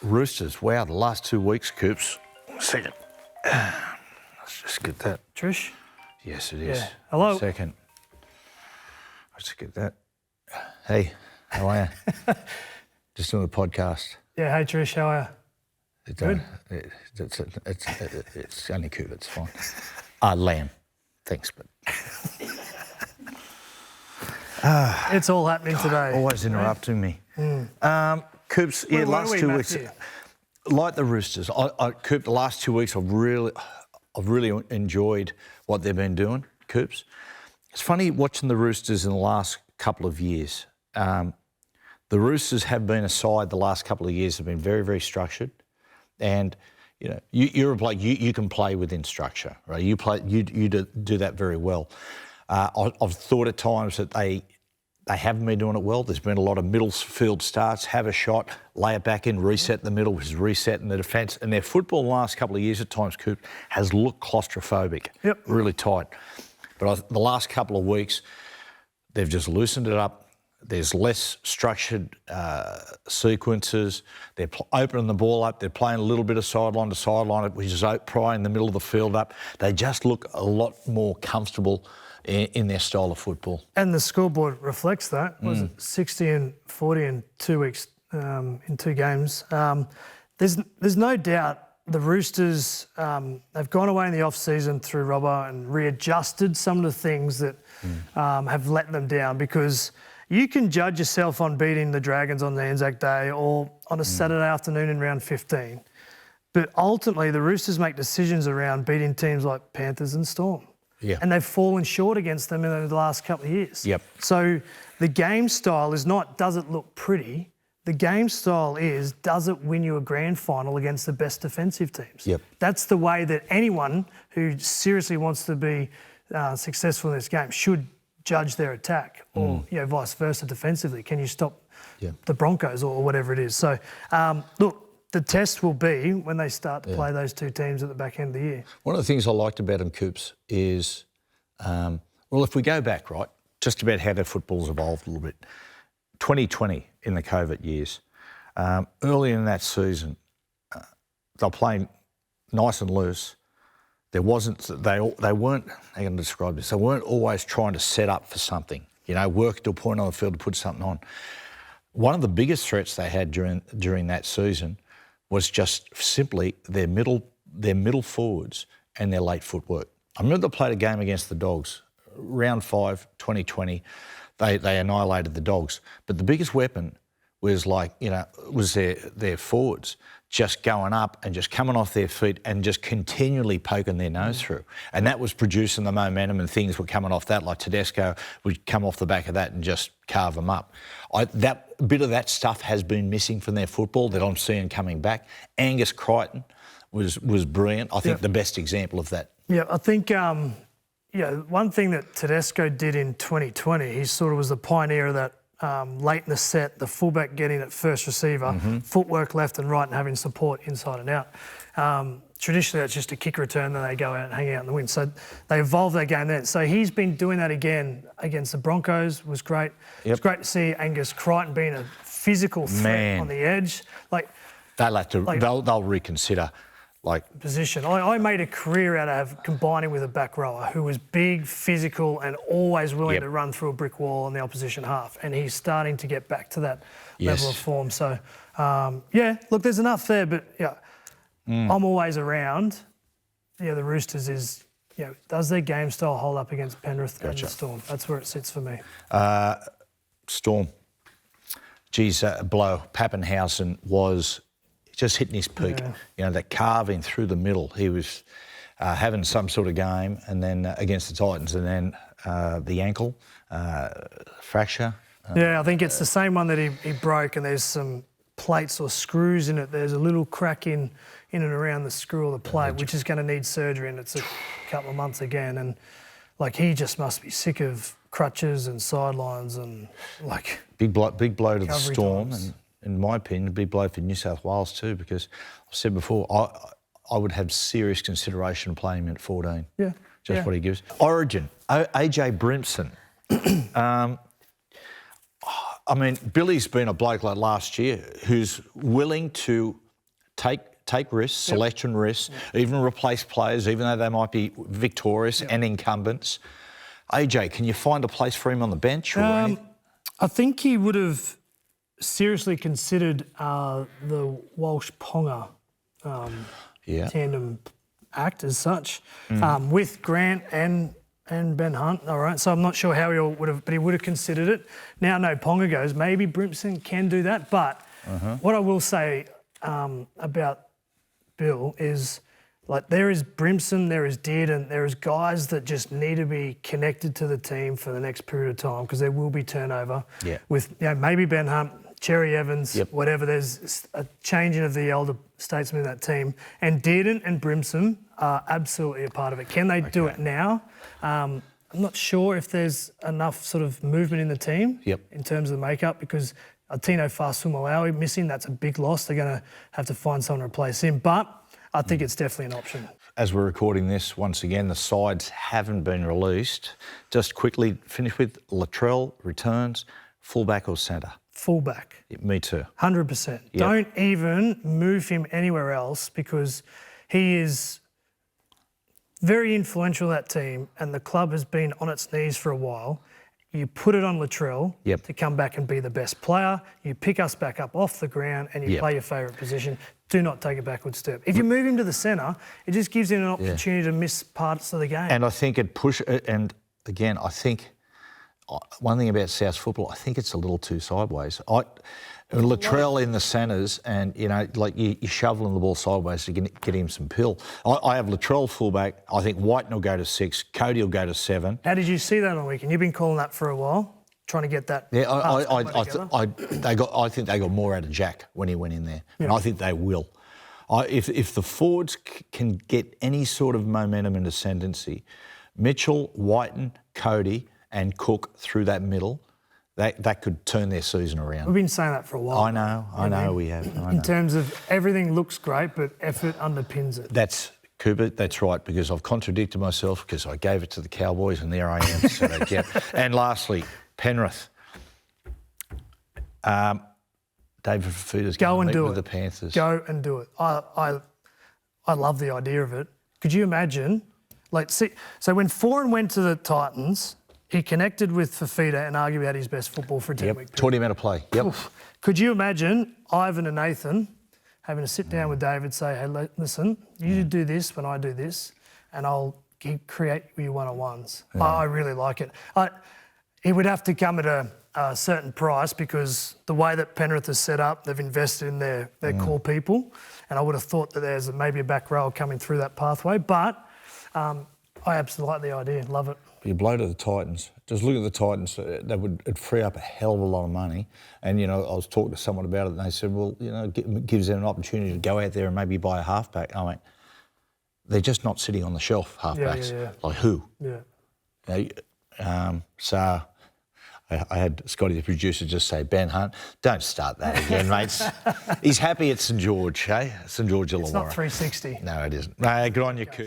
Roosters. Wow, the last 2 weeks, Coops. Second. Let's just get that. Trish? Yes, it is. Yeah. Hello. Second. Let's just get that. Hey, how are you? Just doing the podcast. Yeah, hey Trish, how are you? Good. It's only Coop, it's fine. Lamb. Thanks, but... It's all happening today. Always interrupting me. Coops, yeah, last 2 weeks, like the Roosters. Coop, the last 2 weeks, I've really enjoyed what they've been doing, Coops. It's funny watching the Roosters in the last couple of years. The Roosters have been a side the last couple of years have been very, very structured, and you know you're a bloke. You can play within structure, right? You do that very well. I've thought at times that they haven't been doing it well. There's been a lot of middle field starts, have a shot, lay it back in, reset the middle, which is resetting the defence. And their football in the last couple of years at times, Coop, has looked claustrophobic, really tight. But the last couple of weeks, they've just loosened it up. There's less structured sequences. They're opening the ball up. They're playing a little bit of sideline to sideline, which is prying the middle of the field up. They just look a lot more comfortable in their style of football. And the scoreboard reflects that. Was it 60 and 40 in 2 weeks, in 2 games? There's no doubt the Roosters, they've gone away in the off-season through Robbo and readjusted some of the things that have let them down, because you can judge yourself on beating the Dragons on the Anzac Day or on a Saturday afternoon in round 15. But ultimately, the Roosters make decisions around beating teams like Panthers and Storm. Yeah. And they've fallen short against them in the last couple of years. Yep. So the game style is not, does it look pretty? The game style is, does it win you a grand final against the best defensive teams? Yep. That's the way that anyone who seriously wants to be successful in this game should judge their attack, or vice versa defensively. Can you stop the Broncos or whatever it is? So, look, the test will be when they start to play those two teams at the back end of the year. One of the things I liked about them, Coops, is, well, if we go back, right, just about how their football's evolved a little bit. 2020, in the COVID years, early in that season, they were playing nice and loose. There wasn't, they weren't, how can I describe this? They weren't always trying to set up for something, work to a point on the field to put something on. One of the biggest threats they had during that season was just simply their middle forwards and their late footwork. I remember they played a game against the Dogs, round 5, 2020. They annihilated the Dogs, but the biggest weapon was was their forwards just going up and just coming off their feet and just continually poking their nose through. And that was producing the momentum, and things were coming off that, like Tedesco would come off the back of that and just carve them up. That bit of that stuff has been missing from their football that I'm seeing coming back. Angus Crichton was brilliant. I think the best example of that. Yeah, I think one thing that Tedesco did in 2020, he sort of was the pioneer of that late in the set, the fullback getting at first receiver, footwork left and right and having support inside and out. Traditionally, that's just a kick return, then they go out and hang out in the wind. So they evolved that game then. So he's been doing that again against the Broncos, was great. Yep. It's great to see Angus Crichton being a physical threat on the edge. They'll reconsider. Position. I made a career out of combining with a back rower who was big, physical, and always willing to run through a brick wall on the opposition half. And he's starting to get back to that level of form. So, look, there's enough there, but I'm always around. The Roosters is, does their game style hold up against Penrith and the Storm? That's where it sits for me. Storm. Geez, blow. Pappenhausen was just hitting his peak. That carving through the middle. He was having some sort of game, and then against the Titans, and then the ankle fracture. I think it's the same one that he broke, and there's some plates or screws in it. There's a little crack in and around the screw or the plate, which is going to need surgery, and it's a couple of months again. And he just must be sick of crutches and sidelines and big blow to the Storm. And in my opinion, a big blow for New South Wales too, because I've said before, I would have serious consideration of playing him at 14. What he gives. Origin, AJ Brimson. I mean, Billy's been a bloke like last year who's willing to take risks, selection risks, even replace players, even though they might be victorious and incumbents. AJ, can you find a place for him on the bench? Or I think he would have seriously considered the Walsh-Ponga tandem act as such, with Grant and Ben Hunt. All right, so I'm not sure how he would have, but he would have considered it. Now, no, Ponga goes. Maybe Brimson can do that, but what I will say about Bill is, like, there is Brimson, there is Dearden, there is guys that just need to be connected to the team for the next period of time, because there will be turnover. Yeah. With, you know, maybe Ben Hunt, Cherry Evans, whatever. There's a changing of the elder statesmen in that team, and Dearden and Brimson are absolutely a part of it. Can they do it now? I'm not sure if there's enough sort of movement in the team in terms of the makeup, because Tino Fa'asuamaleaui missing, that's a big loss. They're going to have to find someone to replace him, but I think it's definitely an option. As we're recording this, once again, the sides haven't been released. Just quickly finish with Latrell returns, fullback or centre? Fullback. Me too. 100%. Don't even move him anywhere else, because he is very influential in that team, and the club has been on its knees for a while. You put it on Latrell to come back and be the best player. You pick us back up off the ground and you play your favourite position. Do not take a backward step. If you move him to the centre, it just gives him an opportunity to miss parts of the game. And I think and again, I think one thing about South football, I think it's a little too sideways. Latrell in the centres, and, you know, like you're shoveling the ball sideways to get him some pill. I have Latrell fullback. I think Whiten will go to 6. Cody will go to 7. How did you see that on the weekend? You've been calling that for a while, trying to get that. Yeah, I think they got more out of Jack when he went in there, and I think they will. If the forwards can get any sort of momentum and ascendancy, Mitchell, Whiten, Cody, and Cook through that middle, that could turn their season around. We've been saying that for a while. I know we have. In terms of everything looks great, but effort underpins it. That's Cooper, that's right, because I've contradicted myself, because I gave it to the Cowboys and there I am. So and lastly, Penrith. David Fafita's going to meet with the Panthers. Go and do it. I love the idea of it. Could you imagine? So when Foran went to the Titans, he connected with Fafita and arguably had his best football for a 10-week period. Taught him how to play. Could you imagine Ivan and Nathan having to sit down with David, say, hey, listen, you do this when I do this, and I'll create you one-on-ones. I really like it. It would have to come at a certain price, because the way that Penrith is set up, they've invested in their core people, and I would have thought that there's maybe a back row coming through that pathway, but I absolutely like the idea. Love it. You blow to the Titans. Just look at the Titans. It'd free up a hell of a lot of money. And, you know, I was talking to someone about it, and they said, well, you know, it gives them an opportunity to go out there and maybe buy a halfback. I went, they're just not sitting on the shelf, halfbacks. Like who? So I had Scotty, the producer, just say, Ben Hunt, don't start that again, mates. He's happy at St George, eh? St George Illawarra. It's not 360. No, it isn't. No, good on you, Coop.